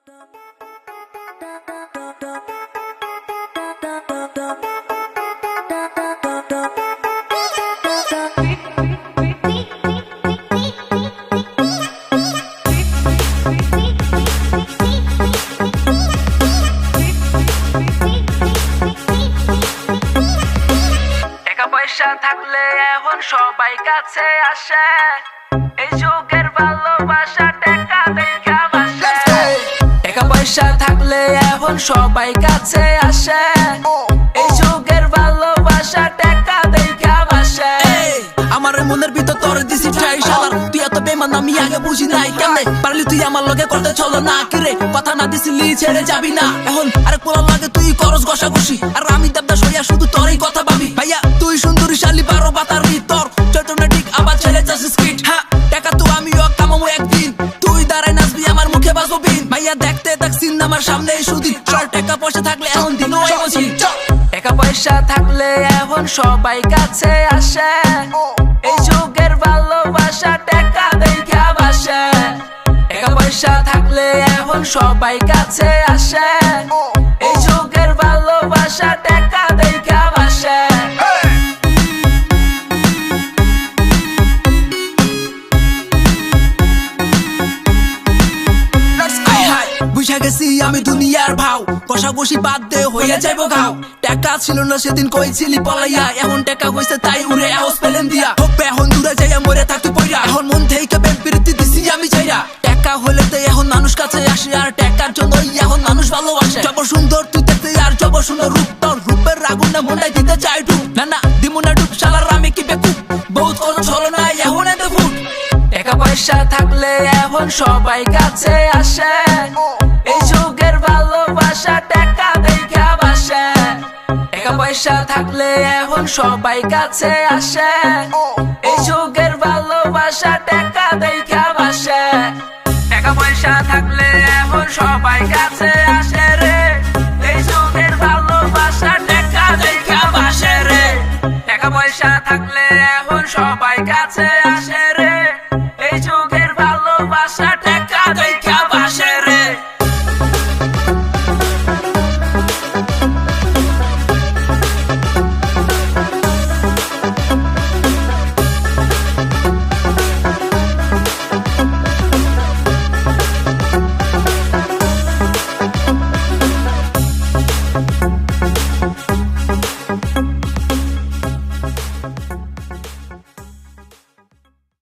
পয়সা থাকলে এখন সবাই কাছে আসে, এই যুগের ভালোবাসা টাকা দেখা বাসে। টাকা পয়সা থাকলে এখন সবাই কাছে আসে, এই যুগের ভালোবাসা টাকা দেখা বাসে। আমার মনের ভিতর তোর দিছি ঠাই শালার, তুই এত বেমান আমি আগে বুঝি নাই। কেমনে পারলি তুই আমার লগে করতে চলো না, কিরে কথা না দিছিলি ছেড়ে যাবি না। এখন আরে কোলা লাগে তুই করস ঘষাঘষি, আর আমি দেবদা সইয়া শুধু তোরই কথা ভাবি। ভাইয়া তুই সুন্দরী শালি 12 বাতারি, তোর চটনা ঠিক আবার ছেড়ে যাস স্কিট। হ্যাঁ টাকা তো আমিও কামাবো একদিন, তুই দাঁড়াই নাচবি আমার মুখে বাজবো বিন। ভাইয়া দেখতে দেখছিন আমার সামনে সুদিন, সব টাকা পয়সা থাকলে এখন দিন বসি। টাকা পয়সা থাকলে এখন সবাই কাছে আসে, এই যুগের ভালোবাসা টাকা দেখা বাসে। টাকা পয়সা থাকলে এখন সবাই কাছে আসে, এই যুগের ভালোবাসা টাকা দেখা বাসে। বুঝা গেছি আমি দুনিয়ার ভাও, কষাকষি বাদ দে হইয়া যাইব ঘাও। টাকা ছিল না সেদিন কইছিলি পলাইয়া, এখন টাকা হইছে তাই উড়ে হাউস পেলেন দিয়া। হোপে এখন দূরে যাইয়া মরে থাকতে পইরা, এখন মন থেকে বেম্পিরিতি দিছি আমি চাইরা। টাকা হইলে তো এখন মানুষ কাছে আসে, আর টাকার জন্যই এখন মানুষ ভালোবাসে। যব সুন্দর তুই দেখতে আর যব সুন্দর রূপ, তোর রূপের আগুনে মনটাই দিতে চাই ডুব। না না দিমু না ডুব শালার আমি কি বেকুব, বহুত কোন ছলো না এখন এতে ফুট। টাকা পয়সা থাকলে এখন সবাই কাছে আসে, এই যুগের ভালোবাসা টাকা দেখা বাসে। টাকা পয়সা থাকলে এখন সবাই কাছে আসে, এই যুগের ভালোবাসা টাকা দেখা বাসে। টাকা পয়সা থাকলে এখন সবাই কাছে আসে রে, এই যুগের ভালোবাসা টাকা দেখা বাসে রে। টাকা পয়সা থাকলে এখন সবাই কাছে আসে রে, এই যুগের ভালোবাসা টাকা দেখা